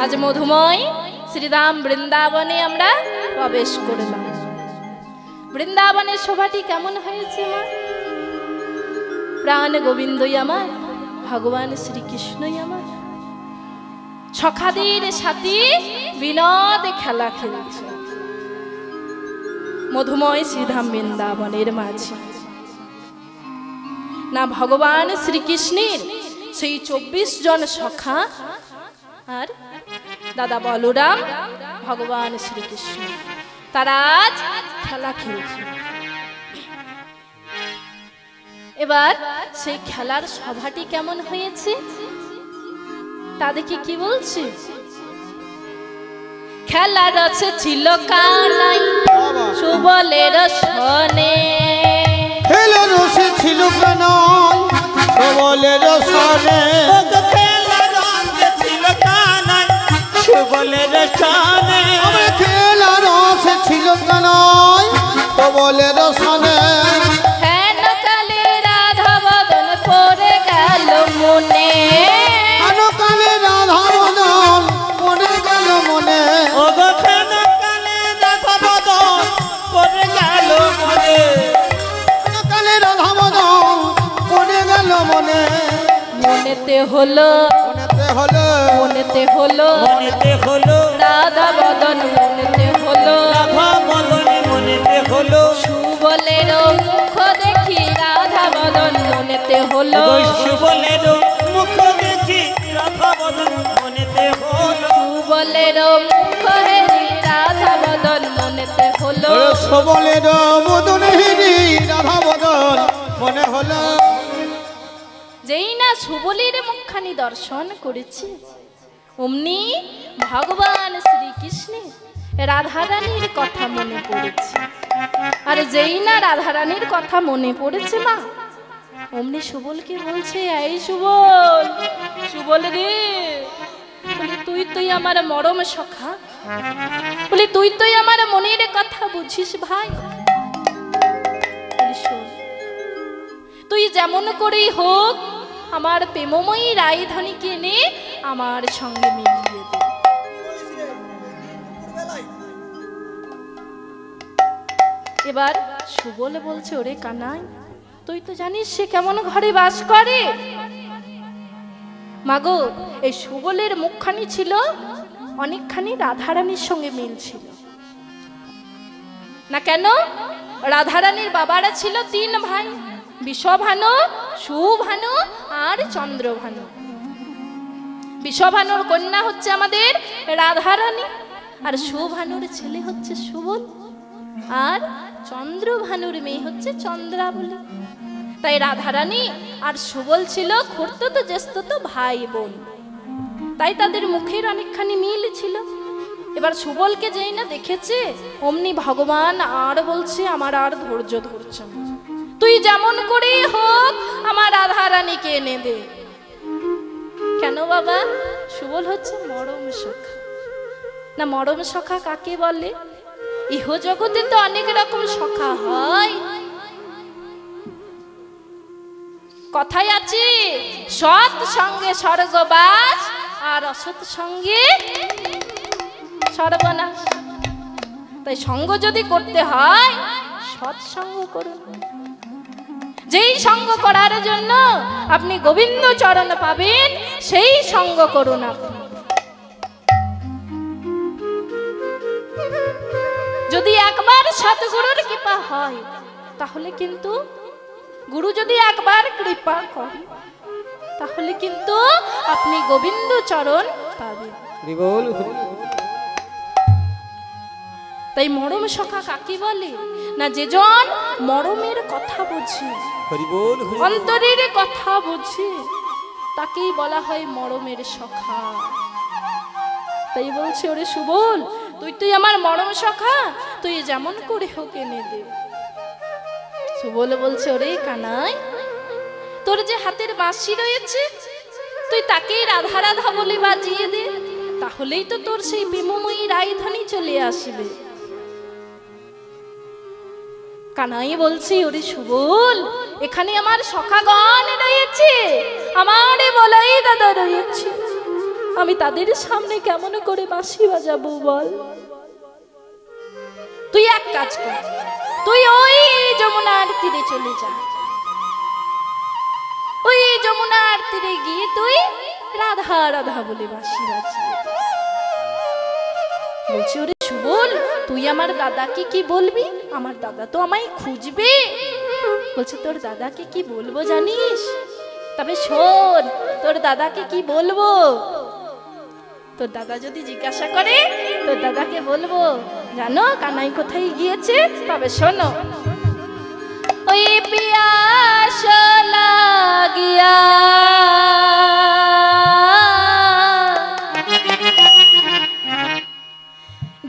আজ মধুময় শ্রীধাম বৃন্দাবনে আমরা প্রবেশ করলাম। বৃন্দাবনের শোভাটি কেমন হয়েছে মা? প্রাণ গোবিন্দই আমার, ভগবান শ্রীকৃষ্ণই আমার, সখাদের সাথে বিনোদ খেলা খেলছে মধুময় শ্রীধাম বৃন্দাবনের মাঝে। না ভগবান শ্রীকৃষ্ণের সেই 24 জন সখা আর দাদা বলরাম ভগবান শ্রীকৃষ্ণ তারা আজ খেলা খেলছে। এবার সেই খেলার সভাটি কেমন হয়েছে তা দেখি কি বলছে। খেলার রসে ছিল কানাই সুবলের সনে, খেলার রসে ছিল কানাই সুবলের সনে, খেলার রসে ছিল কানাই সুবলের সনে, খেলার রসে ছিল কানাই সুবলের সনে। হেন কালে রাধা বদন পড়ে গেল মনে, হেন কালে রাধা বদন পড়ে গেল মনে, ও গো হেন কালে রাধা বদন পড়ে গেল মনে, হেন কালে রাধা বদন পড়ে গেল মনে। মনেতে হলো মনেতে হলো মনেতে হলো মনেতে হলো রাধা বদন, মনেতে হলো রাধা বদন, মনেতে হলো সুবলের মুখ দেখি রাধা বদন, মনেতে হলো সুবলের মুখ দেখি রাধা বদন, মনেতে হলো সুবলের মুখ হেরি রাধা বদন, মনেতে হলো সুবলের বদন হেরি রাধা বদন মনে হলো। যেই না সুবলের মুখখানি দর্শন করেছি অমনি ভগবান শ্রীকৃষ্ণের রাধারানীর কথা মনে পড়েছে। আর যেই না রাধারানীর কথা মনে পড়েছে মা অমনি সুবলকে বলছে, এই সুবল, সুবল রে, বলি তুই আমার মরম সখা, বলি তুই আমার মনের কথা বুঝিস ভাই। বলি শোন, তুই যেমন করেই হোক আমার প্রেমময়ী রায়ধনীকে এনে আমার সঙ্গে মিলিয়ে দে। এবার সুবল বলছে, ওরে কানাই, তুই তো জানিস সে কেমন ঘরে বাস করে। মাগো, এই সুবলের মুখখানি ছিল অনেকখানি রাধারানীর সঙ্গে মিল ছিল না কেন? রাধারানীর বাবারা ছিল 3 ভাই, বিষভানু, সুভানু আর চন্দ্রভানু। বিষভানুর কন্যা হচ্ছে আমাদের রাধারানী, আর সুভানুর ছেলে হচ্ছে সুবল, আর চন্দ্রভানুর মেয়ে হচ্ছে চন্দ্রাবলী। তাই রাধারানী আর সুবল ছিল খুড়তুতো জ্যেষ্ঠতো ভাই বোন, তাই তাদের মুখের অনেকখানি মিল ছিল। এবার সুবলকে যেই না দেখেছে অমনি ভগবান আর বলছে, আমার আর ধৈর্য ধরছে না, তুই যেমন করেই হোক আমার রাধারানীকে এনে দে। কেন বাবা? সুবল হচ্ছে মরম সখা। না মরম সখা কাকে বলে? ইহ জগতে তো অনেক রকম সখা হয়। কথায় আছে, সৎ সঙ্গে স্বর্গবাস আর অসৎ সঙ্গে সর্বনাশ। তাই সঙ্গ যদি করতে হয় সৎ সঙ্গ করুন। যেই সঙ্গ করার জন্য আপনি গোবিন্দ চরণ পাবেন সেই সঙ্গ করুন আপনি। যদি একবার সৎগুরুর কৃপা হয় তাহলে কিন্তু, গুরু যদি একবার কৃপা করে তাহলে কিন্তু আপনি গোবিন্দ চরণ পাবেন। তাই মরম সখা কাকে বলে? না যেজন মরমের কথা বুঝে, অন্তরের কথা বুঝে, তাকেই বলা হয় মরমের সখা। তাই বলছে, ওরে সুবল, তুই আমার মরম সখা, তুই যেমন করে হোক এনে দে। সুবল বলছে, ওরে কানাই, তোর যে হাতের বাঁশি রয়েছে তুই তাকেই রাধা রাধা বলে বাজিয়ে দে, তাহলেই তো তোর সেই প্রেমময়ী রায়ধনী চলে আসবে। কানাই বলছি, ওরে সুবল, এখানে আমার সখাগণ রয়েছে, আমারে বলাই দাদা রয়েছে, আমি তাদের সামনে কেমন করে বাঁশি বাজাবো বল? তুই এক কাজ কর, তুই ওই যমুনার তীরে চলে যা। ওই যমুনার তীরে গিয়ে তুই রাধা রাধা বলে বাঁশি বাজিয়ে দে। বলছি ওরে সুবল, তুই আমার দাদাকে কি বলবি? আমার দাদা তো আমায় খুঁজবে। বলছে তোর দাদাকে কি বলবো জানিস? তবে শোন, তোর দাদাকে কি বলবো? তোর দাদা যদি জিজ্ঞাসা করে, তোর দাদাকে বলবো জানো কানাই কোথায় গিয়েছে? তবে শোনো, ওই পিয়াস লাগিয়া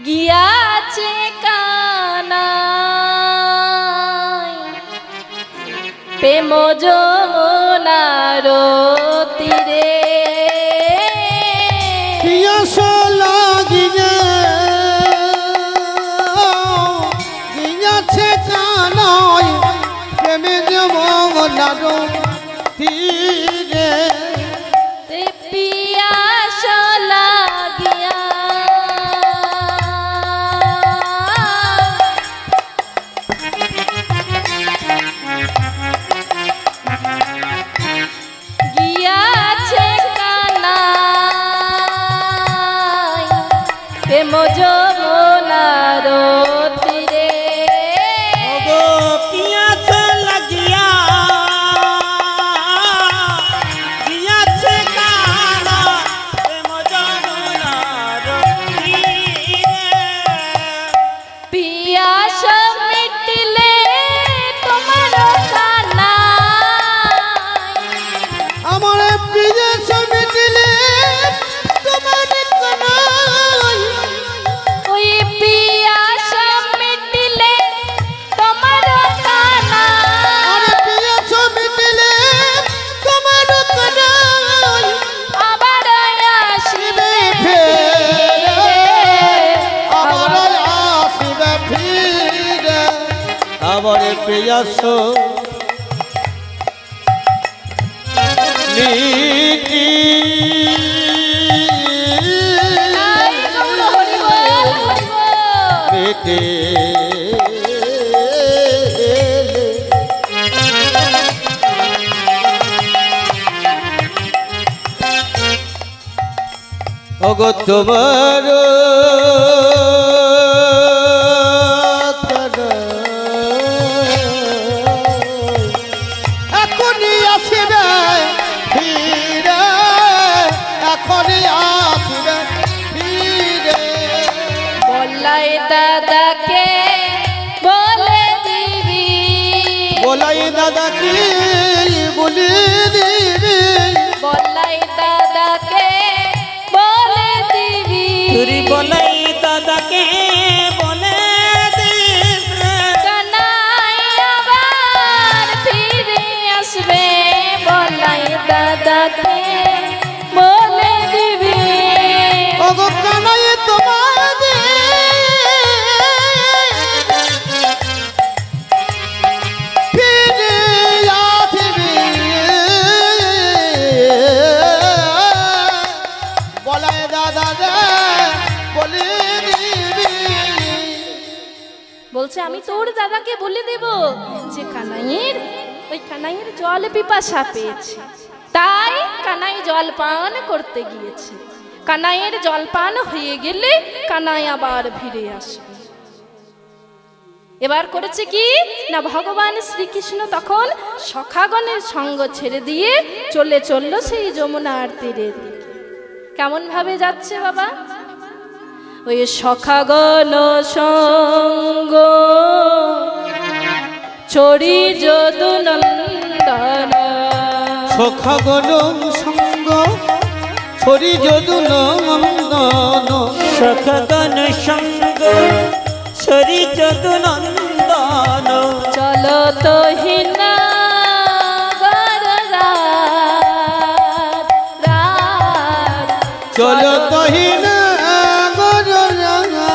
গিয়াছে কানাই প্রেম যমুনার তীরে। পিয়াস লাগিয়ে গিয়াছে কানাই প্রেমে যমুনার তীরে। পিয়াস লাগিয়া গিয়াছে কানাই প্রেম যমুনার তীরে। ওগো পিয়াস লাগিয়া গিয়াছে কানা প্রেম যমুনার তীরে। পিয়াস মিটিলে তোমার কানাই, আমার পিয়াস মিটিলে তোমার কানাই। ওই পিয়াস মিটিলে তোমার কানাই, আরে পিয়াস মিটিলে তোমার কানাই। আবার আসিবে ফিরে আবার আসিবে ফিরে। আমার পিয়াস মিটি নাই গৌর হরি বল, হরি বল। মিটি ওগো তোমার এখনই আসিবে ফিরে, এখনই আসিবে ফিরে। বলাই দাদাকে বলে দিবি, বলাই দাদা কি বলি দিবি। বলাই দাদাকে বলে দিবি, তুরি বলাই দাদাকে বলে দিস রে। কানাই আবার ফিরে আসবে, বলাই দাদাকে বলে দিবি। ওগো কানাই তোমাদের ফিরে আসিবি, বলাই দাদা রে বলি দিবি। বলছে আমি তোর দাদাকে বলে দেব যে কানাইয়ের ওই কানাইয়ের জল পিপাসা পেয়েছে, তাই কানাই জল পান করতে গিয়েছে। কানাইয়ের জল পান হয়ে গেলে কানাই আবার ফিরে আসবে। এবার করেছে কি না, ভগবান শ্রীকৃষ্ণ তখন সখাগণের সঙ্গ ছেড়ে দিয়ে চলল সেই যমুনার তীরের দিকে। কেমন ভাবে যাচ্ছে বাবা? ওই সখাগণ সঙ্গ ছড়ি যদু নন্দন, সখাগণ সঙ্গ ছড়ি যদু নন্দন। সখগণ সঙ্গ ছড়ি যদু নন্দন। চলো তো হিনা চলো তহিনা গর রাঙা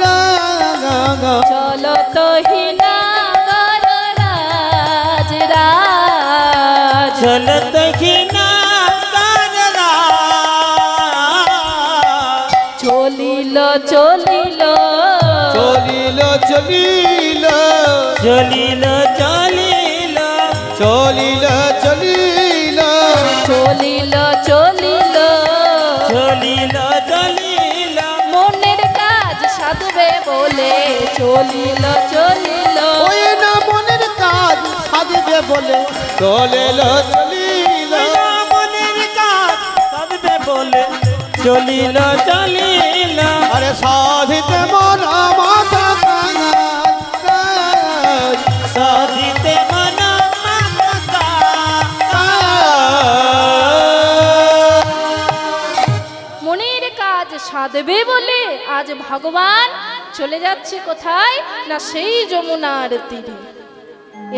রাঙা। চলো তো হিনা রাজ রাজ, চলত হিনা কাররা চলিল চলিল চলিল চলিল চলিল চলিল চলিল চলিল চলিল চলিল চলিল চলিল মনের কাজ সাধবে বলে চলিল চলিল ওই না মনের কাজ সাজবে বলে চলিল চলিল মনের কাজ সাধবে বলে চলিল চলিল আরে সাধিতে মন মাতা কাঙাল সাধিতে মন মাতা মনের কাজ সাধবে বলে আজ ভগবান চলে যাচ্ছে কোথায় না সেই যমুনার তীরে।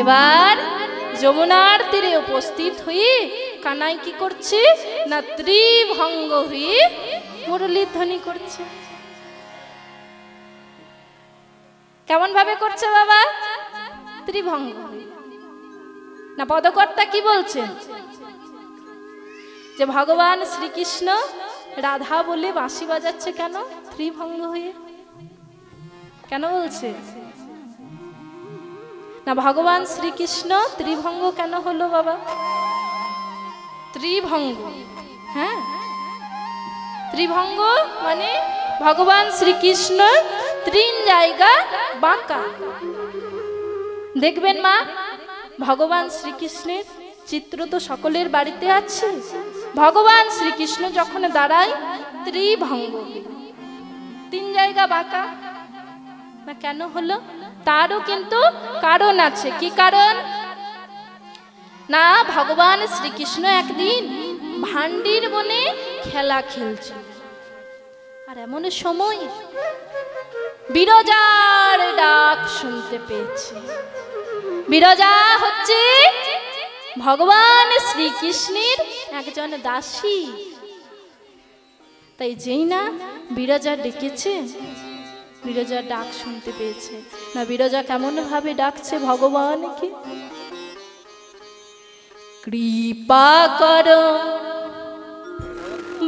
এবার যমুনার তীরে উপস্থিত হয়ে কানাই কি করছে না ত্রিভঙ্গ হয়ে মুরলীর ধ্বনি করছে। কেমন ভাবে করছে বাবা? ত্রিভঙ্গ না। পদকর্তা কি বলছেন যে ভগবান শ্রীকৃষ্ণ রাধা বলে বাঁশি বাজাচ্ছে কেন ত্রিভঙ্গ হয়ে? কেন বলছে না ভগবান শ্রীকৃষ্ণ ত্রিভঙ্গ কেন হলো বাবা? ত্রিভঙ্গ, হ্যাঁ, ত্রিভঙ্গ মানে ভগবান শ্রীকৃষ্ণ তিন জায়গা বাঁকা। দেখবেন মা, ভগবান শ্রীকৃষ্ণের চিত্র তো সকলের বাড়িতে আছে। ভগবান শ্রীকৃষ্ণ যখন দাঁড়ায় ত্রিভঙ্গ, তিন জায়গা বাঁকা না কেন হলো? তারও কিন্তু কারণ আছে। কি কারণ? না ভগবান শ্রীকৃষ্ণ একদিন ভান্ডির বনে খেলা খেলছে, আর এমন সময় বিরজার ডাক শুনতে পেয়েছে। বিরজা হচ্ছে ভগবান শ্রীকৃষ্ণের একজন দাসী। তাই যেই না বিরজা ডেকেছে, বিরজার ডাক শুনতে পেয়েছে। না বিরজা কেমন ভাবে ডাকছে ভগবানকে, কৃপা করো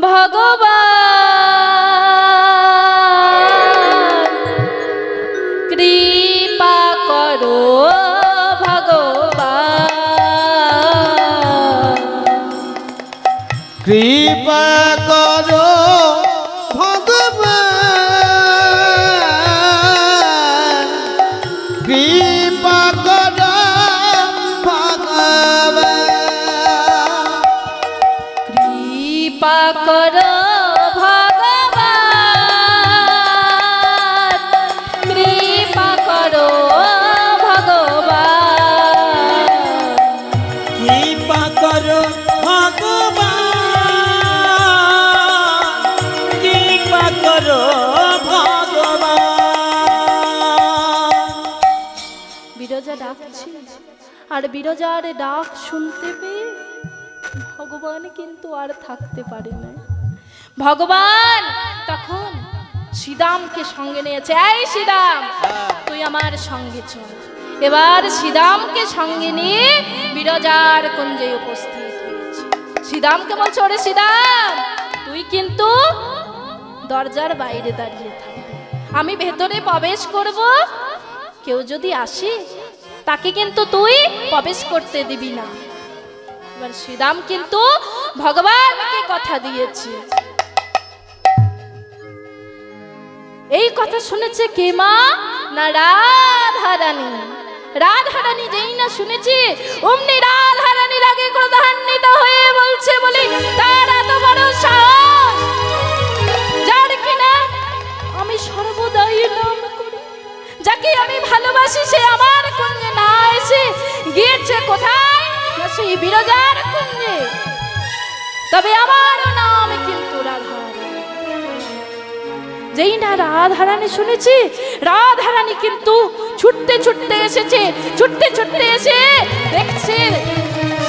ভগবান, কৃপা করো ভগবান, কৃপা করো ভগবান, কৃপা করো ভগবান, কৃপা করো ভগবান, কৃপা করো ভগবান, কৃপা করো ভগবান, কৃপা করো ভগবান। বিরজা ডাকছে, আর বিরজার ডাক শুনতে পেয়ে ভগবান কিন্তু আর থাকতে পারে না। ভগবান তখন শ্রীদামকে সঙ্গে নিয়েছে। এই শ্রীদাম, তুই আমার সঙ্গে চল। এবার শ্রীদামকে সঙ্গে নিয়ে বিরজার কুঞ্জে উপস্থিত হয়েছে। শ্রীদামকে বলছে, ওরে শ্রীদাম, তুই কিন্তু দরজার বাইরে দাঁড়িয়ে থাক, আমি ভেতরে প্রবেশ করব। কেউ যদি আসে তাকে কিন্তু তুই প্রবেশ করতে দিবি না। এবার শ্রীদাম কিন্তু ভগবানকে কথা দিয়েছে। এই কথা শুনেছে কে মা? না রাধারানী। রাধারানী যেই না শুনেছে, অমনি রাধারানীর আগে ক্রোধান্বিত হয়ে বলছে, বলি তার এত বড় সাহস, যার কিনা আমি সর্বদাই নাম করি, যাকে আমি ভালোবাসি, সে আমার কুঞ্জে না এসে গিয়েছে কোথায়? না সেই বিরজার কুঞ্জে। তবে আমার নাম কিন্তু রাধারানী। যেই না রাধারানী শুনেছি, রাধারানী কিন্তু ছুটতে ছুটতে এসেছে। ছুটতে ছুটতে এসে দেখছে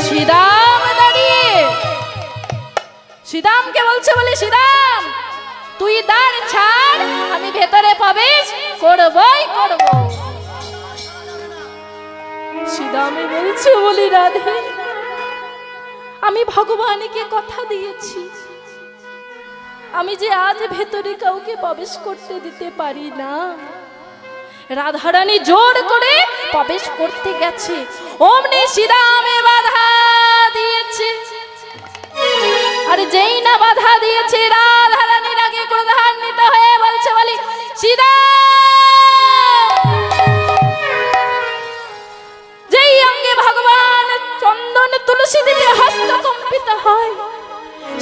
শ্রীদাম দাঁড়িয়ে। শ্রীদামকে বলছে, বলি শ্রীদাম, তুই দ্বার ছাড়, আমি ভেতরে প্রবেশ করবই করব। শ্রীদামে বলছে, বলি রাধে, আমি ভগবানকে কথা দিয়েছি, আমি যে আজ ভেতরে কাউকে প্রবেশ করতে দিতে পারি না। রাধারানী জোর করে প্রবেশ করতে গেছে, অমনি শ্রীরামে বাধা দিয়েছে। আর যেই না বাধা দিয়েছে, রাধারানীর আগে ক্রোধান্বিত হয়ে বলছে, বলি শ্রীরাম। যেই অঙ্গে ভগবান চন্দন তুলসী দিতে হস্তকম্পিত হয়,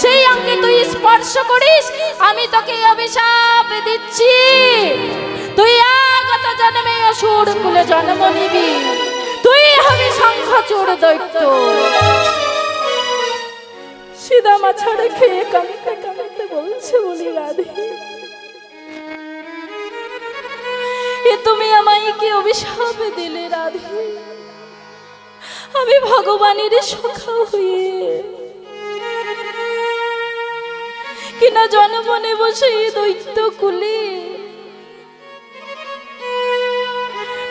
সেই অঙ্গে তুই স্পর্শ করিস, আমি তোকে অভিশাপ দিচ্ছি, তুই আগত জন্মে অসুর কুলে জন্ম নিবি, তুই হবি শঙ্খচূড় দৈত্য। সিধা মাছাড়ে খেয়ে কাঁদতে কাঁদতে বলছে, বলি রাধে, এ তুমি আমায় কি অভিশাপ দিলে রাধে? আমি ভগবানের সখা হয়ে কিনা জন্ম নেব সেই দৈত্য কুলে,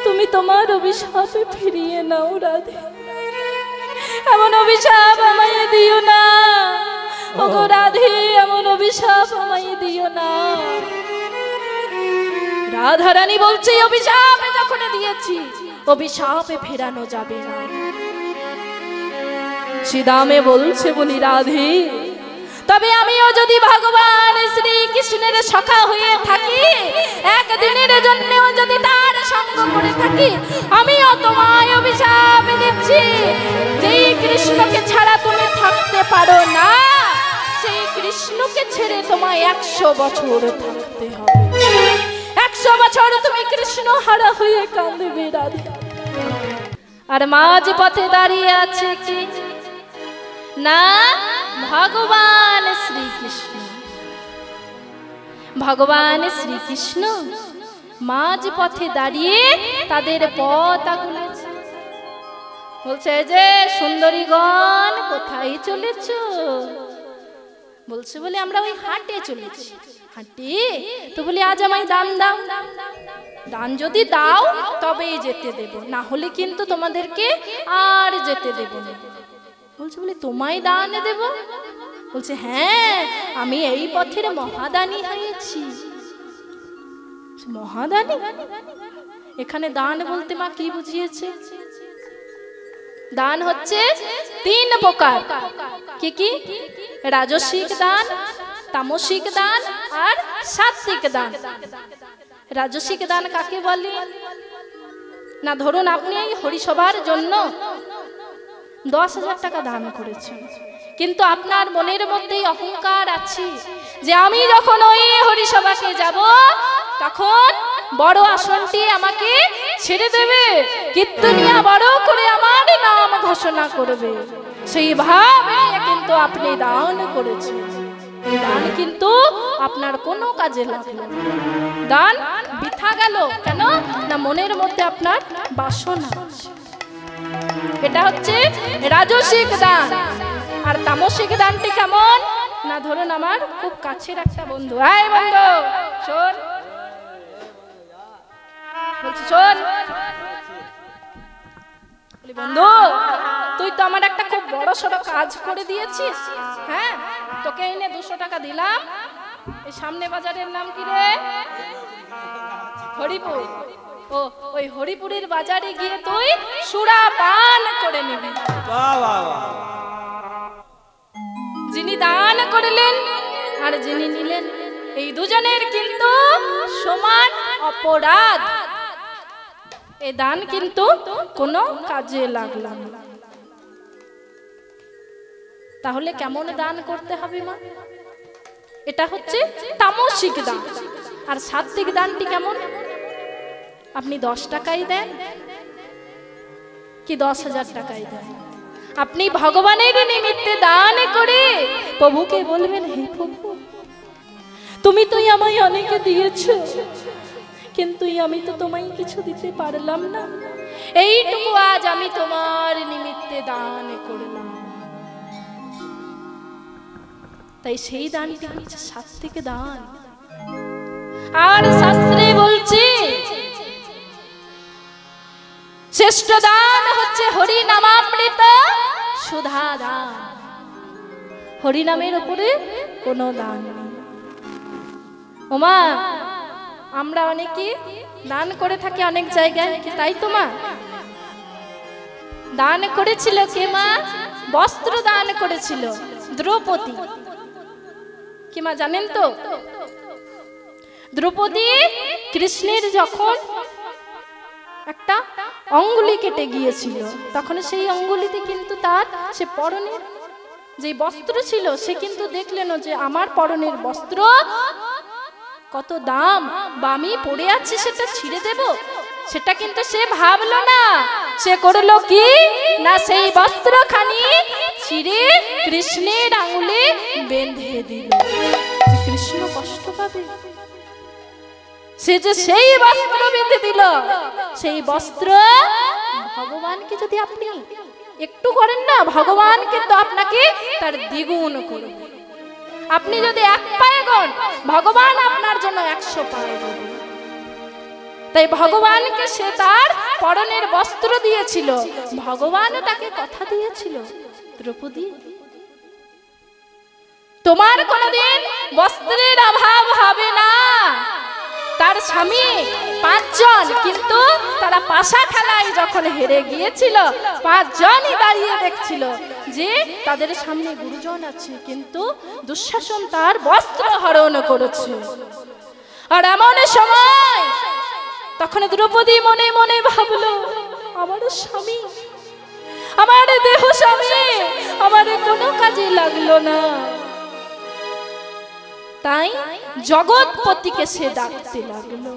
তুমি তোমার অভিশাপে ফিরিয়ে নাও রাধে, এমন অভিশাপ আমায় দিও না। ওগো রাধে, এমন অভিশাপ আমায় দিও না। রাধারানী বলছে, অভিশাপে যখন দিয়েছি, অভিশাপে ফেরানো যাবে না। শ্রীদামে বলছে, বলি রাধে, তবে আমিও যদি ভগবান শ্রীকৃষ্ণের সখা হয়ে থাকি, একদিনের জন্যও যদি তার সঙ্গ করে থাকি, আমিও তোমায় অভিশাপ দিচ্ছি, যেই কৃষ্ণকে ছাড়া তুমি থাকতে পারো না, সেই কৃষ্ণকে ছেড়ে তোমায় 100 বছর থাকতে হবে। 100 বছর তুমি কৃষ্ণ হারা হয়ে কাঁদবে রাধে। আর মাঝ পথে দাঁড়িয়ে আছে কি না? ভগবান শ্রীকৃষ্ণ। ভগবান শ্রীকৃষ্ণ মাঝ পথে দাঁড়িয়ে তাদের পথ আগুলেছে, বলছে, যে সুন্দরীগণ কোথায় চলেছ? বলছে, বলে আমরা ওই হাটে চলেছি। হাটে? তো বলি আজ আমায় দান দাও, দান যদি দাও তবেই যেতে দেব, না হলে কিন্তু তোমাদেরকে আর যেতে দেব না। বলছে, বলে তোমায় দান দেব? বলছে, হ্যাঁ, আমি এই পথের মহাদানী হয়েছি। মহাদানী? এখানে দান বলতে মা কি বুঝিয়েছে? দান হচ্ছে 3 প্রকার। কি কি? রাজসিক দান, তামসিক দান আর সাত্বিক দান। রাজসিক দান কাকে বলে? না, ধরুন আপনি এই হরিসভার জন্য 10,000 টাকা দান করেছেন, কিন্তু আপনার মনের মধ্যেই অহংকার আছে যে আমি যখন ওই হরিসভাকে যাব তখন বড় আসনটি আমাকে ছেড়ে দেবে, কীর্তনিয়া বড় করে আমার নাম ঘোষণা করবে, সেই ভাব নিয়ে কিন্তু আপনি দান করেছেন। এই দান কিন্তু আপনার কোনো কাজে লাগলো না, দান বৃথা গেল। কেন না? মনের মধ্যে আপনার বাসনা আছে। এটা হচ্ছে রাজসিক দান। আর তামসিক দানটি কেমন না? ধরুন আমার খুব কাছের একটা বন্ধু, এই বন্ধু শোন, বলছি শোন, বন্ধু তুই তো আমার একটা খুব বড় সড়ো কাজ করে দিয়েছিস, হ্যাঁ, তোকে এনে 200 টাকা দিলাম, এই সামনে বাজারের নাম কি রে? হরিপুর। ও ওই হরিপুরের বাজারে গিয়ে তুই সুরা পান করে নিবি। যিনি দান করলেন আর যিনি নিলেন, এই দুজনের কিন্তু সমান অপরাধ। এই দান কিন্তু কোনো কাজে লাগলাম না। তাহলে কেমন দান করতে হবে মা? এটা হচ্ছে তামসিক দান। আর সাত্বিক দানটি কেমন? আপনি 10 টাকাই দেন কি 10,000 টাকাই দেন, আপনি ভগবানের নিমিত্তে দান করে প্রভুকে বলবেন, হে প্রভু, তুমি তো আমায় অনেক দিয়েছো, কিন্তু আমি তো তোমায় কিছু দিতে পারলাম না, এইটুকু আজ আমি তোমার নিমিত্তে দান করলাম। তাই সেই দানটি হচ্ছে সাত্বিক দান। আর শাস্ত্রে বলছে শ্রেষ্ঠ দান হচ্ছে হরি নামামৃত সুধা দান। হরি নামের উপরে কোনো দান নেই। ওমা আমরা অনেকে দান করে থাকি অনেক জায়গায়, কি তাই তো মা? দান করেছিল কে মা? বস্ত্র দান করেছিল দ্রৌপদী। কি মা জানেন তো? দ্রৌপদী কৃষ্ণের যখন একটা অঙ্গুলি কেটে গিয়েছিল, তখন সেই অঙ্গুলিতে কিন্তু তার সে পরনের যে বস্ত্র ছিল, সে কিন্তু দেখলেন যে আমার পরনের বস্ত্র কত দাম, বা আমি পড়ে আছি সেটা ছিঁড়ে দেব, সেটা কিন্তু সে ভাবলো না। সে করলো কি না, সেই বস্ত্রখানি ছিঁড়ে কৃষ্ণের আঙুলে বেঁধে দিল, যে কৃষ্ণ কষ্ট পাবে। সে যে সেই বস্ত্র বেঁধে দিল, সেই বস্ত্র ভগবানকে যদি আপনি একটু করেন না, ভগবান কিন্তু আপনাকে তার দ্বিগুণ করবে। আপনি যদি 1 পায়ে গণ, ভগবান আপনার জন্য 100 পায়ে গণ। তাই ভগবানকে সে তার পরনের বস্ত্র দিয়েছিল, ভগবানও তাকে কথা দিয়েছিল, দ্রৌপদী তোমার কোনদিন বস্ত্রের অভাব হবে না। তার স্বামী 5 জন, কিন্তু তারা পাশা খেলায় যখন হেরে গিয়েছিল, 5 জনই দাঁড়িয়ে দেখছিল যে তাদের সামনে গুরুজন আছে, কিন্তু দুঃশাসন তার বস্ত্র হরণ করেছে। আর এমন সময় তখন দ্রৌপদী মনে মনে ভাবলো, আমার স্বামী, আমার দেহ স্বামী আমার কোনো কাজে লাগলো না। তাই জগৎপতিকে সে ডাকতে লাগলো।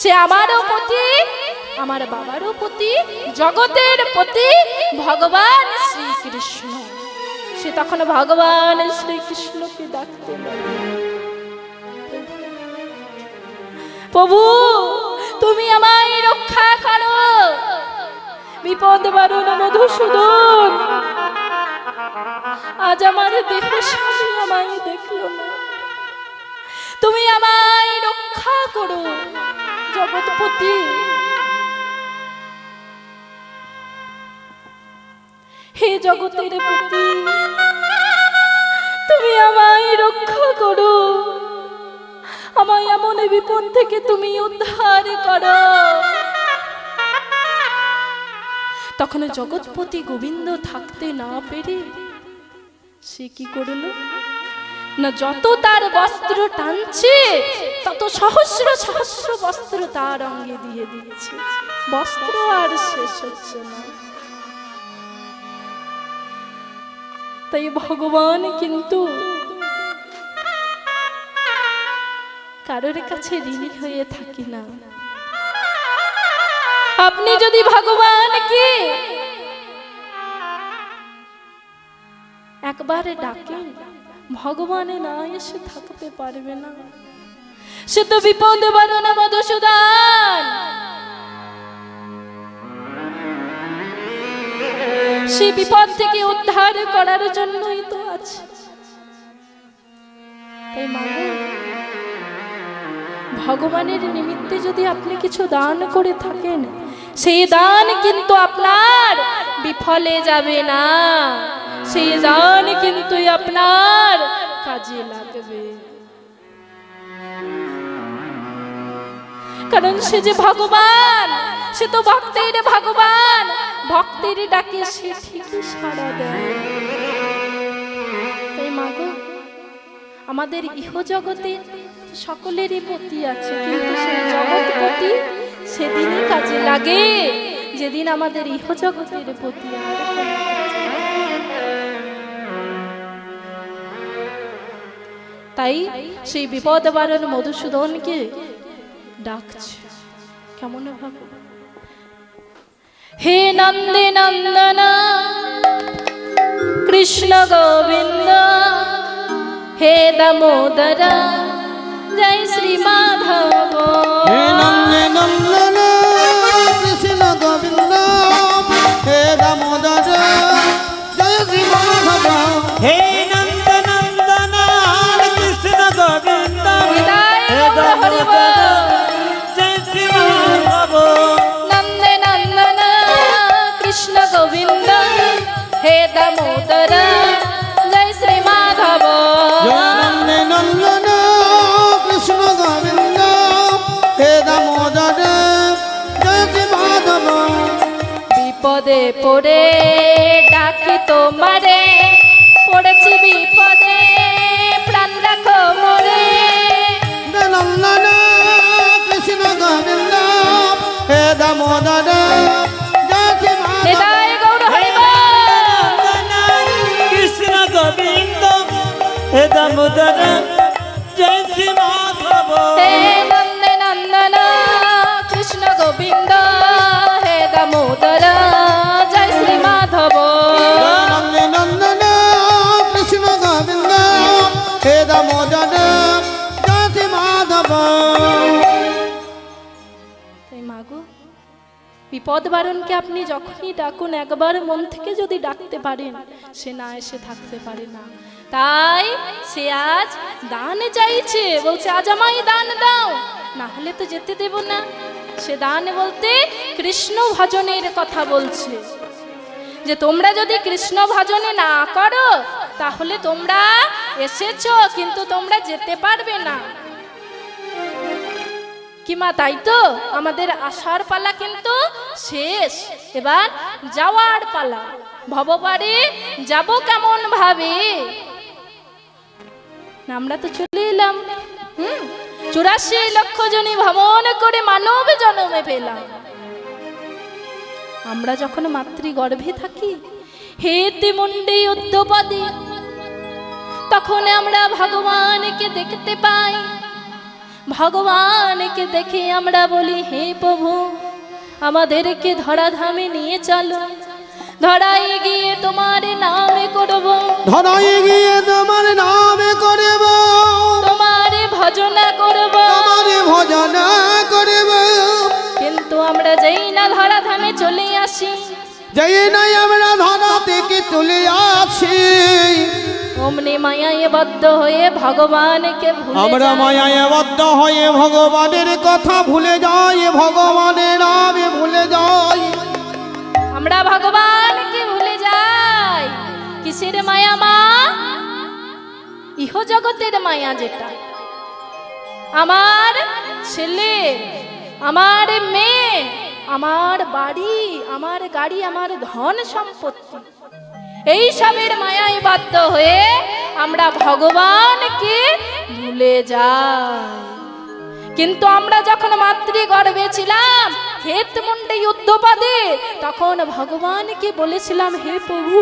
সে আমারও পতি, আমার বাবারও পতি, জগতের পতি ভগবান শ্রীকৃষ্ণ। সে তখন ভগবান শ্রীকৃষ্ণকে ডাকতে লাগলো, প্রভু তুমি আমায় রক্ষা করো, বিপদ বারণ মধুসূদন, আজ আমার দেহ স্বামী আমায় দেখলো না, তুমি আমায় রক্ষা করো জগৎপতি। হে জগতের পতি, তুমি আমায় রক্ষা করো, আমায় এমন বিপদ থেকে তুমি উদ্ধার করো। তখন জগৎপতি গোবিন্দ থাকতে না পেরে সে কি করল না, যত তার বস্ত্র টানছে তত সহস্র সহস্র বস্ত্র তার অঙ্গে দিয়ে দিচ্ছে, বস্ত্র আর শেষ হচ্ছে না। তাই ভগবান কিন্তু কারোর কাছে ঋণী হয়ে থাকি না। আপনি যদি ভগবানকে একবারে ডাকেন, ভগবানে না এসে থাকতে পারবে না। সে তো বিপদ বারণ মধুসূদন, সে বিপদ থেকে উদ্ধার করার জন্যই তো আছে। তাই মাগো, ভগবানের নিমিত্তে যদি আপনি কিছু দান করে থাকেন, সেই দান কিন্তু আপনার বিফলে যাবে না, সেই দান কিন্তু আপনার কাজে লাগবে। কারণ সে যে ভগবান, সে তো ভক্তের ভগবান, ভক্তের ডাকে সে ঠিকই সাড়া দেয়। তাই মাগো, আমাদের ইহজগতের সকলেরই পতি আছে, কিন্তু সেই জগৎপতি সেদিনই কাজে লাগে যেদিন আমাদের ইহজগতের পতি আর তাই সেই বিপদ বারণ মধুসূদনকে ডাকছে কেমন ভাবে, হে নন্দে নন্দন কৃষ্ণ গোবিন্দ, হে দামোদর জয় শ্রী মাধব। হে নন্দে নন্দন কৃষ্ণ গোবিন্দ, হে দামোদর জয় শ্রী মাধব। হে নন্দ নন্দন কৃষ্ণ গোবিন্দ, হে দামোদর জয় শ্রী মাধব। নন্দে নন্দন কৃষ্ণ গোবিন্দ, হে দামোদর জয় শ্রী মাধব। নন্দে নন্দন বিপদে পড়ে ডাকি তোমারে, পড়েছি বিপদে প্রাণ রাখো মোরে। নন্দন কৃষ্ণ গোবিন্দ হে দামোদর জয় মাধব। নিতাই গৌর হরি বল। কৃষ্ণ গোবিন্দ হে দামোদর জয় শ্রী মাধব। হে নন্দে নন্দন কৃষ্ণ গোবিন্দ হে দামোদর জয় শ্রী মাধব। নন্দে নন্দন কৃষ্ণ গোবিন্দ হে দামোদর জয় শ্রী মাধব। তাই মাগো, বিপদ বারণকে আপনি যখনই ডাকুন, একবার মন থেকে যদি ডাকতে পারেন, সে না এসে থাকতে পারে না। তাই সে আজ দান চাইছে, বলছে আজ আমায় দান দাও, না হলে তো যেতে দেব না। সে দান বলতে কৃষ্ণ ভজনের কথা বলছে, যে তোমরা যদি কৃষ্ণ ভজনে না করো তাহলে তোমরা এসেছো কিন্তু তোমরা যেতে পারবে না। কি মা, তাই তো? আমাদের আসার পালা কিন্তু শেষ, এবার যাওয়ার পালা। ভববারে যাব কেমন ভাবে, আমরা তো চলে এলাম। 84 লক্ষ জনী ভ্রমণ করে মানব জন্মে পেলাম। আমরা যখন মাতৃগর্ভে থাকি, হেতে মুন্ডে উদ্যপদে, তখন আমরা ভগবানকে দেখতে পাই। ভগবানকে দেখে আমরা বলি, হে প্রভু আমাদেরকে ধরাধামে নিয়ে চলো, ধরাই গিয়ে তোমার নামে করব, ধরাই গিয়ে তোমার নামে করব, তোমার ভজনা করব, তোমার ভজনা করব। কিন্তু আমরা যেই না ধরাধামে চলে আসি, যেই নাই আমরা ধরা থেকে চলে আসি, অমনি মায়ায় বদ্ধ হয়ে ভগবানকে ভুলে আমরা যাই। মায়ায় বদ্ধ হয়ে ভগবানের কথা ভুলে যাই, ভগবানের নামে ভুলে যাই। আমরা ভগবানকে ভুলে যাই। কিসের মায়া মা? ইহ জগতের মায়া, যেটা আমার ছেলে, আমার মেয়ে, আমার বাড়ি, আমার গাড়ি, আমার ধন সম্পত্তি, এই সবের মায়ায় বাধ্য হয়ে আমরা ভগবানকে ভুলে যাই। কিন্তু আমরা যখন মাতৃগর্ভে ছিলাম, হেত মুন্ডে উদ্যপদে, তখন ভগবানকে বলেছিলাম, হে প্রভু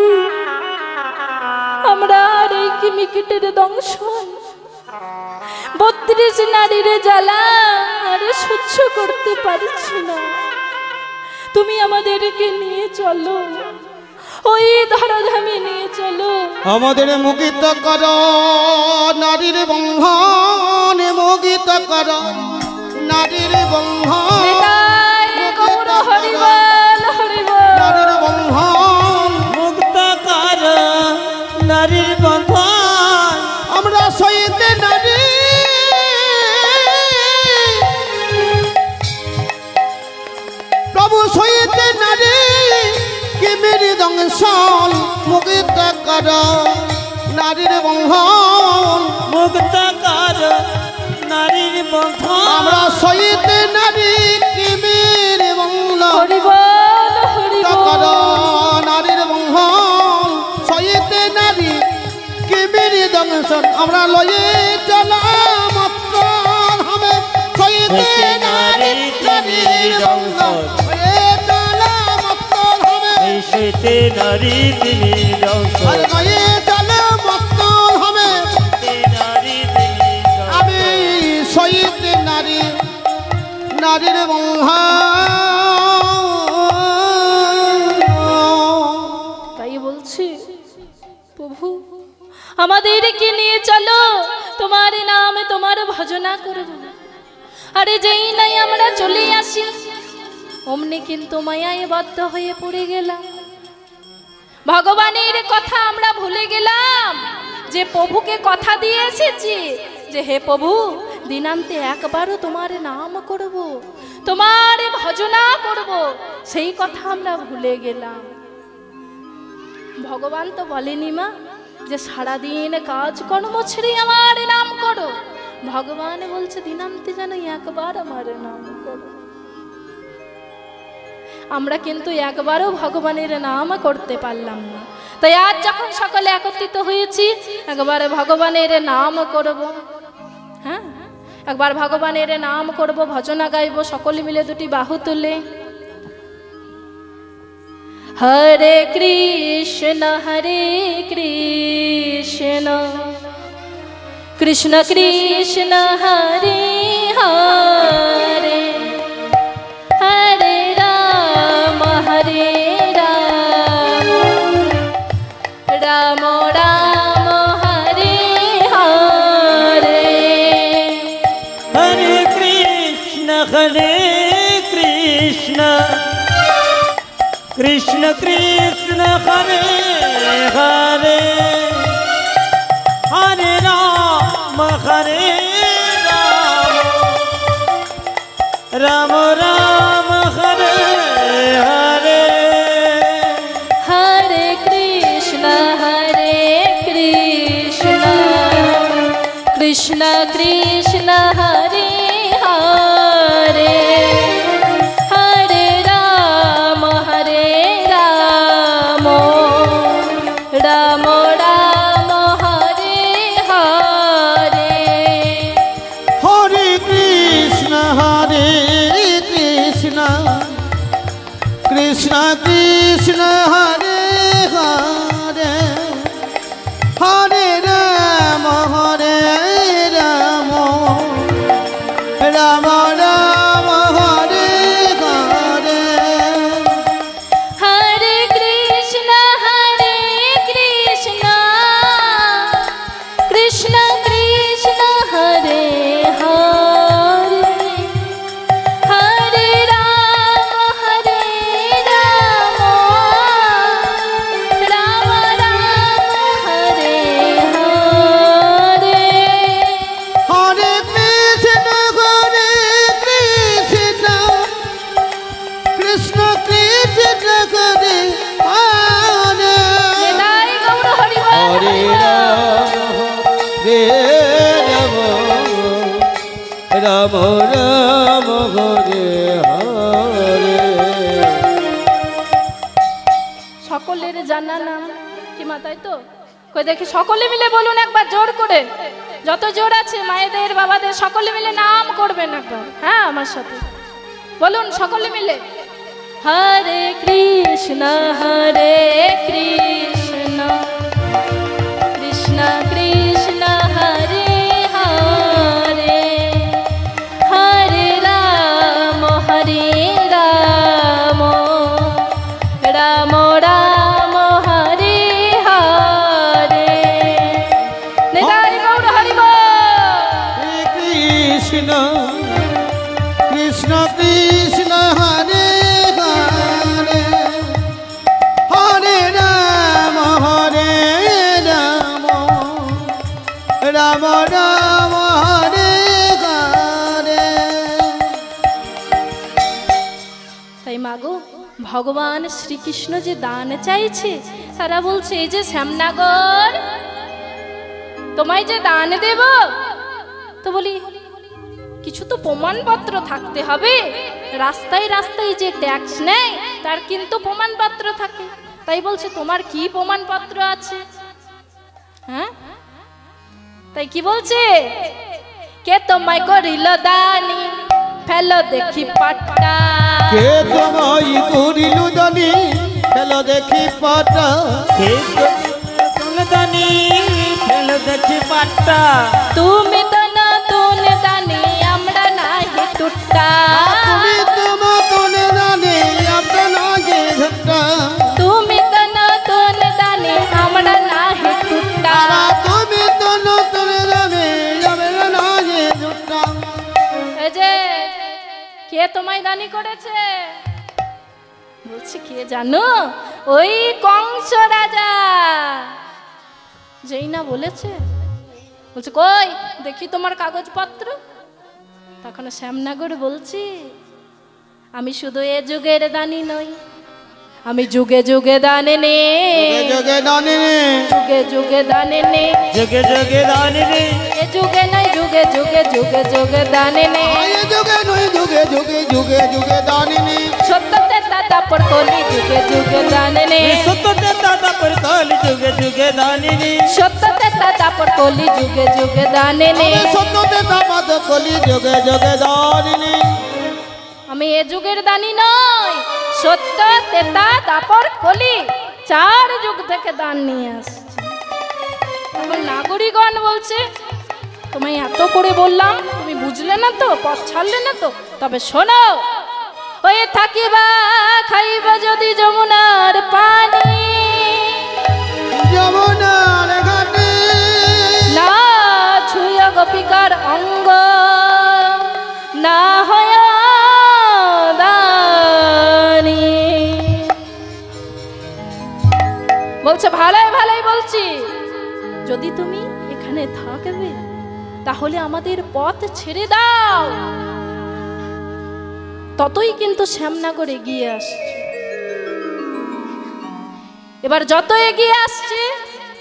আমরা আর এই কিমিকিটের দংশন, 32 নারীর জ্বালা আর সহ্য করতে পারছি না, তুমি আমাদেরকে নিয়ে চলো, ওই ধরাধামে নিয়ে চলো। আমাদের মুকিত কর নারীর বন্ধন, মুকিত কর নারীর বন্ধন, নিতাই গৌর হরি বল, হরি বল। নারীর বন্ধন, মুক্ত কর নারীর বন্ধন। আমরা সইতে নারী, প্রভু সইতে নারী কিমির দংশন, মুকিত কর নারীর বন্ধন, মুক্ত কর নারীর বন্ধন। আমরা সইতে নারী কিমির বন্ধন, হরি বল, হরি কর বল। নারীর বন্ধন, সইতে নারী কিমির দংশন। আমরা লয়ে চলাম হবে, সইতে নারী নারীর বন্ধন, লয়ে চলাম হবে, এই সেতে নারী তিনি আর লয়ে চলাম হবে। নারী তিনি আমি সইতে নারী নারীর বন্ধন। তাই বলছি, প্রভু আমাদেরকে নিয়ে চলো, তোমার নামে তোমার ভজনা করব। আরে যেই নাই আমরা চলে আসি, অমনি কিন্তু মায়ায় বাধ্য হয়ে পড়ে গেলাম। ভগবানের কথা আমরা ভুলে গেলাম, যে প্রভুকে কথা দিয়ে এসেছি, যে হে প্রভু দিনান্তে একবারও তোমার নাম করব, তোমার ভজনা করব, সেই কথা আমরা ভুলে গেলাম। ভগবান তো বলেনি মা যে সারাদিন কাজ কর্ম ছেড়ে আমার নাম করো, ভগবান বলছে দিনান্তে যেন একবার আমার নাম করো। আমরা কিন্তু একবারও ভগবানের নাম করতে পারলাম না। তাই আজ যখন সকলে একত্রিত হয়েছি, একবার ভগবানের নাম করব। হ্যাঁ, একবার ভগবানের নাম করব, ভজনা গাইব সকলে মিলে দুটি বাহু তুলে। হরে কৃষ্ণ কৃষ্ণ কৃষ্ণ হরে হরে, হরে রাম রাম রাম হরে হরে। হরে কৃষ্ণ কৃষ্ণ কৃষ্ণ হরে হরে, হরে রাম রাম রাম হরে হরে। হরে কৃষ্ণ কৃষ্ণ কৃষ্ণ হরে হরে, হরে রাম রাম রাম হরে হরে। হরে কৃষ্ণ কৃষ্ণ কৃষ্ণ হরে হরে, হরে রাম রাম রাম হরে হরে। হরে কৃষ্ণ কৃষ্ণ কৃষ্ণ হরে হরে, হরে রাম রাম রাম হরে হরে। হরে কৃষ্ণ কৃষ্ণ কৃষ্ণ হরে হরে, নিতাই গৌর হরি বল, হরে হরি বল। রাম রাম হরে হরে। সকলের জানা নাম কি মাতাই তো কই দেখি, সকলে মিলে বলুন একবার জোর করে, যত জোর আছে মায়েদের বাবাদের সকলে মিলে নাম করবেন একবার। হ্যাঁ, আমার সাথে বলুন সকলে মিলে। হরে কৃষ্ণ কৃষ্ণ কৃষ্ণ হরে হরে, হরে রাম রাম রাম হরে হরে। নিতাই গৌর হরি বল। কৃষ্ণ কৃষ্ণ কৃষ্ণ হরে হরে, হরে রাম রাম রাম হরে হরে। তাই মাগো, ভগবান শ্রীকৃষ্ণ যে দান চাইছে, তারা বলছে এই যে শ্যামনগর তোমায় যে দান দেব, তো বলি কিছু তো প্রমাণপত্র থাকতে হবে। রাস্তায় রাস্তায় যে ট্যাক্স নেয় তার কিন্তু প্রমাণপত্র থাকে। তাই বলছে তোমার কি প্রমাণপত্র আছে? হ্যাঁ, তাই কি বলছে, কে তোমায় করিল দানি ফেলো দেখি পাট্টা, কে তোমায় করিল দানি ফেলো দেখি পাটা, দানি ফেলো দেখি পাট্টা। তুমি তো নতুন দানি আমরা নাহি টুট্টা, তুমি তো নতুন দানি আমরা নাহি ঝুট্টা, তুমি তো নতুন দানি আমরা নাহি টুট্টা। তুমি তো নতুন দানি আমরা নাহি ঝুট্টা। এই যে কে তোমায় দানি করেছে? বলছে কে জানো, ওই কংস রাজা। যেই না বলেছে, বলছে কই দেখি তোমার কাগজপত্র। তখন শ্যামনগর বলছি, আমি শুধু এ যুগের দানি নই, আমি যুগে যুগে দানে নে, যোগে দানিনী, যুগে যুগে দানে নে, যুগে যুগে দানিনী, এ যুগে নাই যুগে যুগে যুগে যুগে দানে নে। আয় যুগে নয় যুগে যুগে যুগে যুগে দানিনী, সত্যতে দাদা পর কলি যুগে যুগে দানে নে, সত্যতে দাদা পর কলি যুগে যুগে দানিনী, সত্যতে দাদা পর কলি যুগে যুগে দানে নে। সত্যতে দাবাদ কলি যোগে যোগে দানিনী। আমি এ যুগের দানি নই, সত্য তেতা দাপর কলি 4 যুগ থেকে দান নিয়ে আসছি। এখন নাগরিকগণ বলছে তোমায় এত করে বললাম, তুমি বুঝলে না তো, পথ ছাড়লে না তো, তবে শোনো, ওই থাকিবা খাইবা যদি যমুনার পানি, যমুনার ঘাটে না ছুঁয় গোপিকার অঙ্গ, না হয় দানি। বলছে ভালোই ভালোই বলছি, যদি তুমি এখানে থাকবে তাহলে আমাদের পথ ছেড়ে দাও। ততই কিন্তু শ্যামনগর এগিয়ে আসছে। এবার যত এগিয়ে আসছে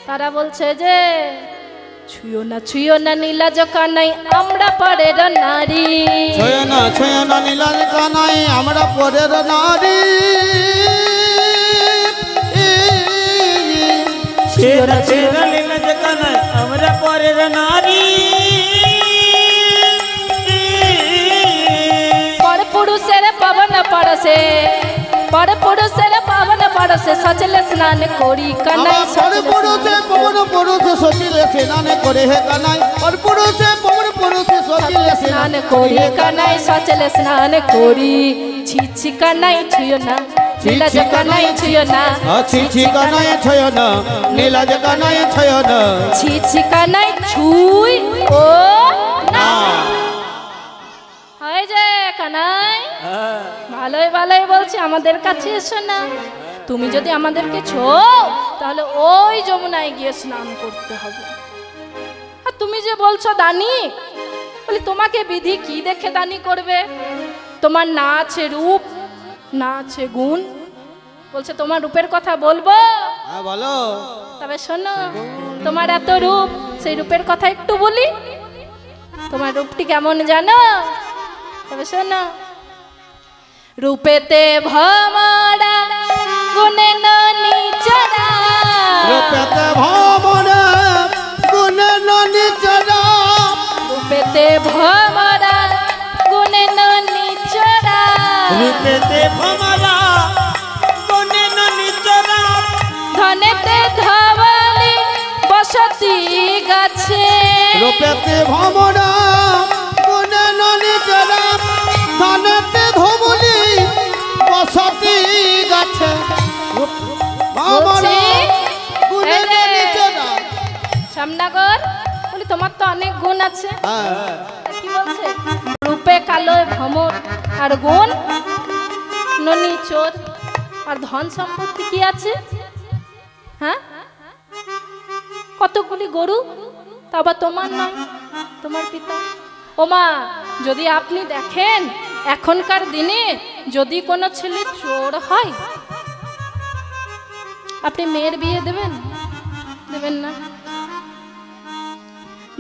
তারা বলছে যে ছুঁয়ো না নীলাজ কানাই আমরা পরের নারী, ছয় না নীলাজ কানাই আমরা পরের নারী, ছেড়া ছেড়া লীলাজ কানাই আমরা পরের নারী, পর পুরুষের পাবন পরশে, পর পুরুষের পাবন পরশে সচলে স্নান করি কানাই, পর পুরুষে পবন পুরুষ সচিলে স্নান করে হে কানাই, পর পুরুষে পবন পুরুষ সচিলে স্নান করি কানাই, সচলে স্নান করি। ছি ছি কানাই ছুঁয়ো না নীলাজ কানাই ছুঁয়ো না, ছি ছি কানাই ছয় না নীলাজ কানাই ছয় না, ছি ছি কানাই ছুঁই ও না। হয় যে কানাই ভালোই ভালোই বলছি, আমাদের কাছে এসো না। তুমি যদি আমাদেরকে ছো তাহলে ওই যমুনায় গিয়ে স্নান করতে হবে। আর তুমি যে বলছো দানি, বলি তোমাকে বিধি কি দেখে দানি করবে? তোমার না আছে রূপ, না আছে গুণ। বলছে তোমার রূপের কথা বলবো, হ্যাঁ বলো। তবে শোনো, তোমার এত রূপ, সেই রূপের কথা একটু বলি। তোমার রূপটি কেমন জানো? তবে শোনো, রূপেতে ভমরা গুণে ননি চরা, রূপেতে ভমরা গুণে ননি চরা, রূপেতে ভমরা গুণে ননি চরা, রূপেতে ভমরা গুণে ননি চরা, ধনেতে ধবলি বসতি গাছে, রূপেতে ভমরা গুণে ননি চরা, ধানেতে ধমলি বসতি গাছে, ভমরা গুণে ননি চরা। শ্যামনগর বলি তোমার তো অনেক গুণ আছে। হ্যাঁ কি বলছে? রূপে কালো ভ্রমর, আর গুণ ননি চোর, আর ধন সম্পত্তি কি আছে? হ্যাঁ, কতগুলি গরু, তা আবার তোমার নয়, তোমার পিতা। ওমা, যদি আপনি দেখেন এখনকার দিনে যদি কোনো ছেলে চোর হয়, আপনি মেয়ের বিয়ে দেবেন? দেবেন না।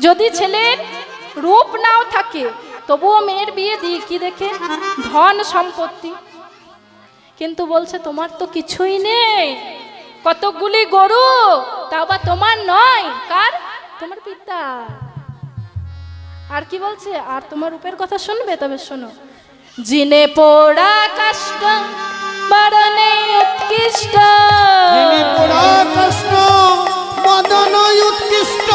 যদি ছেলের রূপ নাও থাকে তবুও মেয়ের বিয়ে দিই কি দেখে? ধন সম্পত্তি। কিন্তু বলছে তোমার তো কিছুই নেই, কতগুলি গরু, তা বা তোমার নয়, কার? তোমার পিতা। আর কি বলছে? আর তোমার রূপের কথা শুনবে? তবে শোনো, জিনে পোড়া কাষ্ট বরণে উৎকৃষ্ট, যিনি পোড়া কষ্ট বদন উৎকৃষ্ট,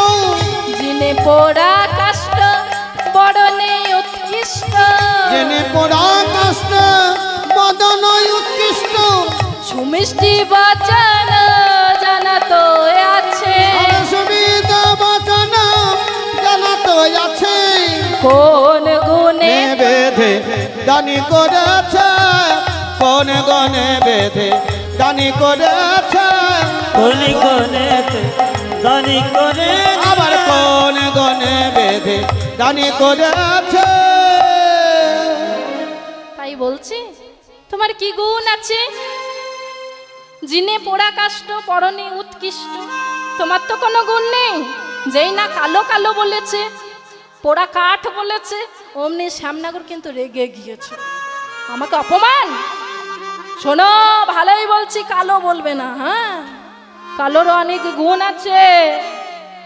জিনে পোড়া কাষ্ট বরণে উৎকৃষ্ট, যিনি পোড়া কষ্ট বদন উৎকৃষ্ট, সুমিষ্টি বচন জানা তো আছে, সুবিধা বচন জানা তো আছে, কোন গুণে বেঁধে দানি করেছে, কোন গনে বেঁধে দানি করেছে, কোন গনেতে দানি করে, আবার কোন গনে বেঁধে দানি করেছে। তাই বলছি তোমার কি গুণ আছে? জিনে পোড়া কাষ্ট পরনে উৎকৃষ্ট। তোমার তো কোনো গুণ নেই, যেই না কালো কালো বলেছে, পোড়া কাঠ বলেছে, অমনি শ্যামনগর কিন্তু রেগে গিয়েছে, আমাকে অপমান। শোনো, ভালোই বলছি, কালো বলবে না। হ্যাঁ, কালোর অনেক গুণ আছে।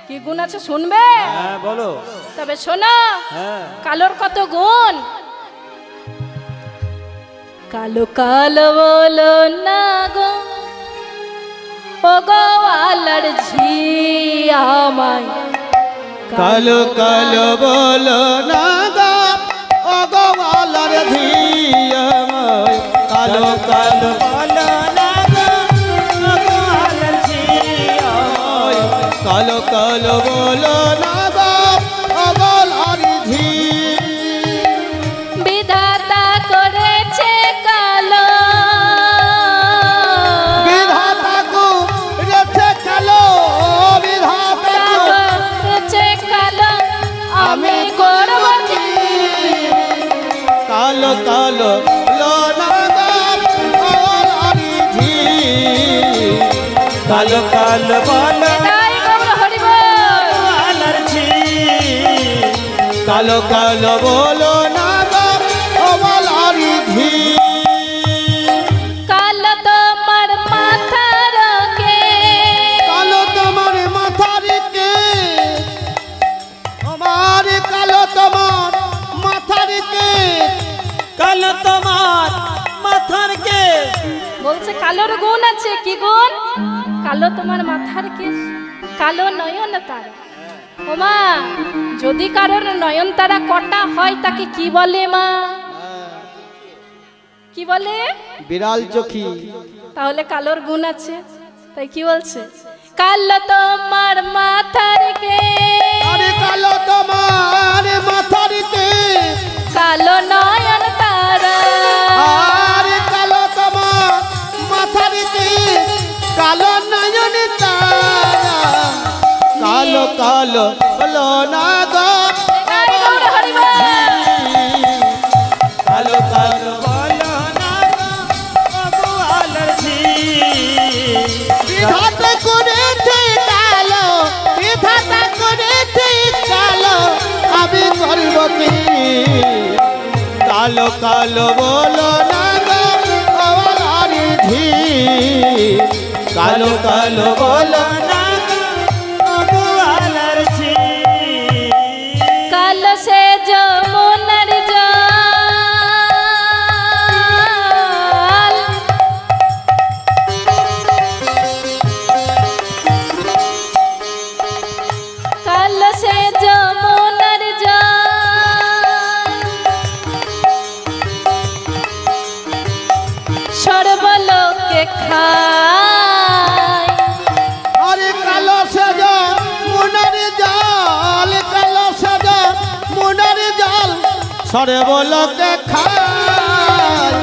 কি গুণ আছে শুনবে? হ্যাঁ বলো। তবে শোনো, হ্যাঁ কালোর কত গুণ। কালো কালো বলো না গো, ও গো আলার ঝি আমায়। কালো কালো বলো না গো, ও গো আলার ঝি আমায়। কালো কালো বলো না গো, ও গো আলার ঝি আমায়। কালো কালো বলো না গো, ও গো আলার ঝি। বিধাতা করেছে কালো, বিধাতা করেছে কালো, বিধাতা করেছে কালো, আমি করব কি? কালো কালো বলো না গো, ও আলার ঝি। কালো কালো বলো তাই গৌর হরি বল। আলার ঝি। কালো কালো বলো না গো, ও আলার ঝি। কালো তোমার মাথার কে, কালো তোমার মাথার কে, আমার কালো তোমার মাথার কে। কালো তোমার মাথার কে। বলছে কালোর গুণ আছে। কি গুণ? কালো তোমার মাথার কেশ, কালো নয়ন তারা। ওমা, যদি কারোর নয়ন তারা কটা হয় তাকে কি বলে মা? কি বলে? বিড়াল চোখি। তাহলে কালোর গুণ আছে। তাই কি বলছে? কালো তোমার মাথার কে, আরে কালো তোমার মাথার কে, কালো নয়ন তারা। আরে কালো তোমার মাথার কে, কালো নয়ন তারা। কালো কালো বলো না গো, তাই গৌর হরি বল। কালো কালো বলো না গো, ও গো আলার ঝি। বিধাতা করেছে কালো, বিধাতা করেছে কালো, আমি করব কি? কালো কালো বলো না গো, ও আলার ঝি। কালো কালো বলো না গো, ও গো আলার ঝি। কালো সে যমুনার জল, কালো সে যমুনার জল, সর্বলোকে খায়। আরে কালো সেজ মনের জল, কালো সেজ মনের জল, সরে বলো কে খায়।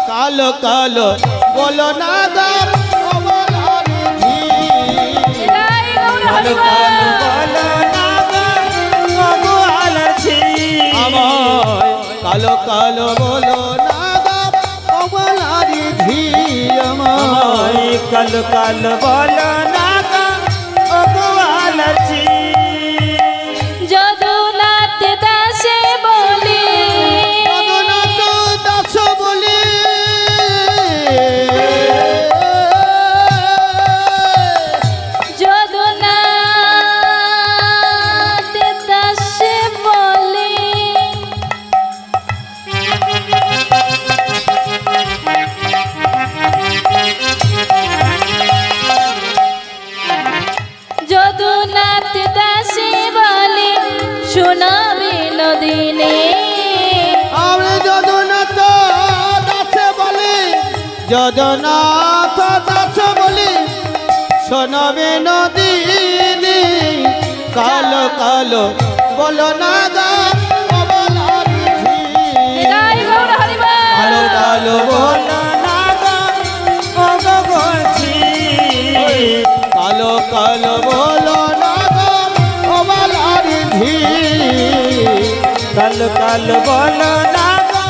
কালো কালো বলো না গো, ও আলার ঝি। এটাই গৌর হরি কালো বল। বলো না গো, ও গো আলার ঝি। আমায় কালো কালো বলো না গো, ও আলার ঝি। আমায় আমায় কালো কালো বলো না গো, ও গো আলার ঝি। যদুনাথ দাসে বলি, জগন্নাথ দাস বলি, যদুনাথ দাসে বলি, যদুনাথ দাসে বলি, শোনাবে নদিনে। আমি জগন্নাথ দাস বলি, জগন্নাথ দাস বলি, শোনবে নদিনী। কালো কালো বলো না গো, ও আলার ঝি। এটাই গৌর হরি বল। কালো কালো বলো, বলো না গো, ও গো গো ঝি। কালো কালো বলো না গো, ও আলার ঝি। কালো কালো বলো না গো,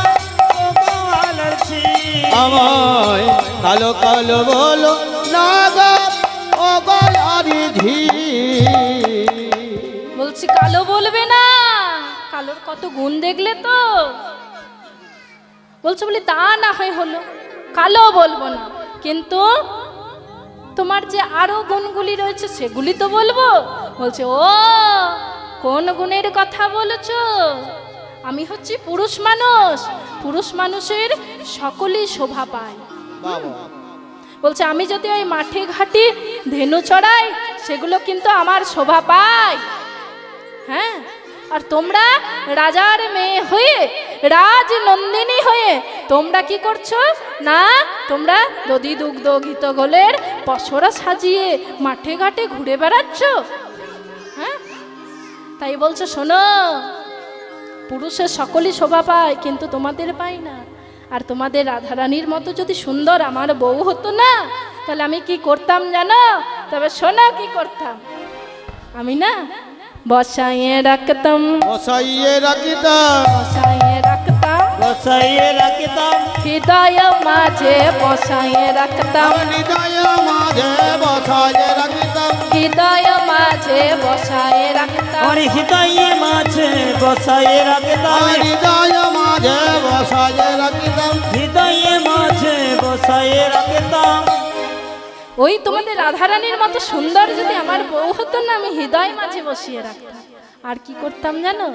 ও গো আলার ঝি। আমায় কালো কালো বলো না গো ওগলারি ধি। বলছি কালো বলবে না, কালোর কত গুণ দেখলে তো। বলছে বলি তা না হয় হলো, কালো বলবো না, কিন্তু তোমার যে আরো গুণগুলি রয়েছে সেগুলি তো বলবো। বলছে ও কোন গুণের কথা বলছো? আমি হচ্ছি পুরুষ মানুষ, পুরুষ মানুষের সকলই শোভা পায়। বাবা বলছে আমি যদি ওই মাঠে ঘাটে ধেনু চড়াই সেগুলো কিন্তু আমার শোভা পায়। হ্যাঁ, আর তোমরা রাজার মেয়ে হয়ে, রাজনন্দিনী হয়ে তোমরা কি করছো না, তোমরা দধি দুগ্ধ ঘিত গোলের পসরা সাজিয়ে মাঠে ঘাটে ঘুরে বেড়াচ্ছ। হ্যাঁ, তাই বলছে শোনো, পুরুষের সকলই শোভা পায় কিন্তু তোমাদের পায় না। আর তোমাদের রাধারানীর মতো যদি সুন্দর আমার বউ হতো না, তাহলে আমি কি করতাম জানো? তবে শোনো কি করতাম। আমি না বসাইয়ে রাখতাম, বসাইয়ে রাখিতাম, বসাইয়ে রাখতাম, বসাইয়ে রাখিতাম, হৃদয় মাঝে বসাইয়ে রাখতাম, হৃদয় মাঝে বসাইয়ে রাখিতাম, হৃদয় মাঝে বসাইয়ে রাখতাম, আমার হৃদয়ে মাঝে বসাইয়ে রাখিতাম, হৃদয় মাঝে বসাইয়ে রাখিতাম। হৃদয়ে মাঝে বসাইয়ে রাখিতাম। ওই তোমাদের রাধারানীর মতো সুন্দর যদি আমার বউ হতো না, আমি হৃদয় মাঝে বসিয়ে রাখতাম। আর কি করতাম জানো?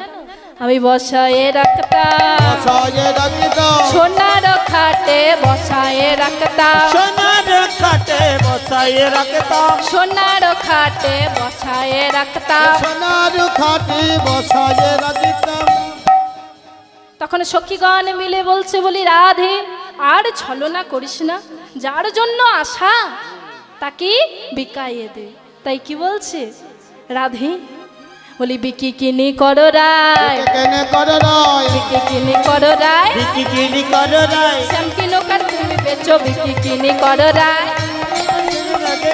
আমি বসায়ে রাখতাম, বসাইয়ে রাখিতাম, সোনার খাটে বসায়ে রাখতাম, সোনার খাটে বসাইয়ে রাখিতাম, সোনার খাটে বসায়ে রাখতাম। সোনার খাটে বসাইয়ে রাখিতাম। তখন সখীগণ মিলে বলছে বলি রাধে আর ছলনা করিস না, যার জন্য আশা তাকে বিকাইয়ে দে। তাই কি বলছে রাধে? বলি বিকি কিনি করো রায়, কেনে করো রায়, বিকি কিনি করো রায়, বিকি কিনি করো রায়, শ্যামকি নৌকার তুমি বেচো বিকি কিনি করো রায়,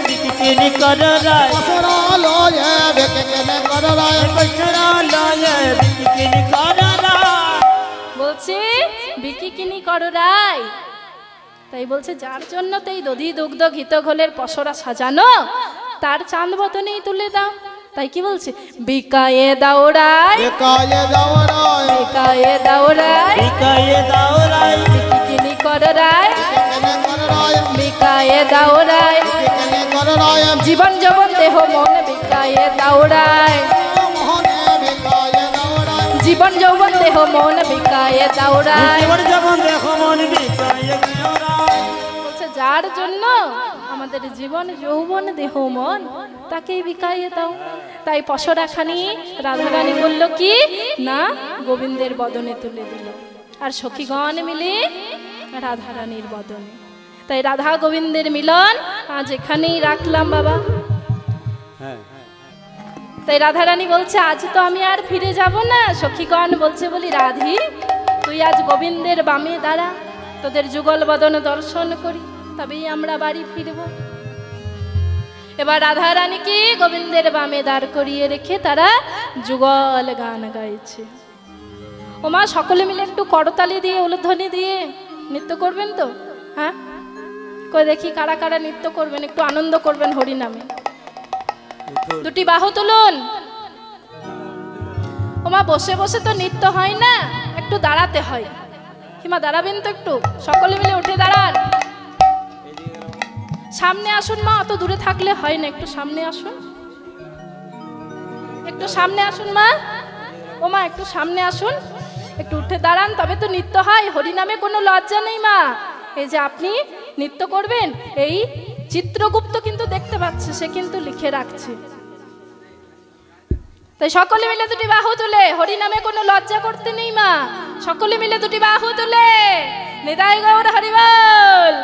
বিকি কিনি করো রায়, বসরা লয়ে বেকে কেনে করো রায়, বসরা লয়ে বিকি কিনি করো রায়। বলছে বিকি কিনি করো রায়। তাই বলছে যার জন্য তো এই দধি দুগ্ধ ঘিত ঘোলের পসরা সাজানো, তার চাঁদ বদনেই তুলে দাও। তাই কি বলছে? বিকায়ে দাও রায়, বেকায়ে দাও রায়, বিকায়ে দাও রায়, বিকায়ে দাও রায়, বিকি কিনি করো রায়, কেনে করো রায়, বিকায়ে দাও রায়, কেনে করো রায়, জীবন যৌবন দেহ মন বিকায়ে দাও রায়, মোহনে বেকায়ে দাও রায়, জীবন যৌবন দেহ মন বিকায়ে দাও রায়। জীবন যেমন দেখো মন বিকায়ে দিও রায়। বলছে যার জন্য আমাদের জীবন যৌবন দেহ মন তাকেই বিকাইয়ে দাও। তাই পসরাখানি রাধারানী বলল কি না, গোবিন্দের বদনে তুলে দিল, আর সখীগণ মিলে রাধারানীর বদনে। তাই রাধা গোবিন্দের মিলন আজ এখানেই রাখলাম বাবা। তাই রাধারানী বলছে আজ তো আমি আর ফিরে যাব না। সখীগণ বলছে বলি রাধি তুই আজ গোবিন্দের বামে দাঁড়া, তোদের যুগল বদন দর্শন করি, তবেই আমরা বাড়ি ফিরব। এবার রাধারানীকে গোবিন্দের বামে দাঁড় করিয়ে রেখে তারা যুগল গান গাইছে। ওমা সকলে মিলে একটু করতালি দিয়ে উলুধ্বনি দিয়ে নৃত্য করবেন তো? হ্যাঁ, কই দেখি কারা কারা নৃত্য করবেন, একটু আনন্দ করবেন হরি নামে। দুটি বাহু তুলুন। ওমা বসে বসে তো নৃত্য হয় না, একটু দাঁড়াতে হয়। হিমা দাঁড়াবেন তো একটু, সকলে মিলে উঠে দাঁড়ান। সামনে আসুন মা, অত দূরে থাকলে হয় না, একটু সামনে আসুন, একটু সামনে আসুন মা। ও মা একটু সামনে আসুন, একটু উঠে দাঁড়ান, তবে তো নৃত্য হয়। হরি নামে কোনো লজ্জা নেই মা। এই যে আপনি নৃত্য করবেন, এই চিত্রগুপ্ত কিন্তু দেখতে পাচ্ছে, সে কিন্তু লিখে রাখছে। তাই সকলে মিলে দুটি বাহু তুলে, হরি নামে কোনো লজ্জা করতে নেই মা। সকলে মিলে দুটি বাহু তুলে নিতাই গৌর হরি বল।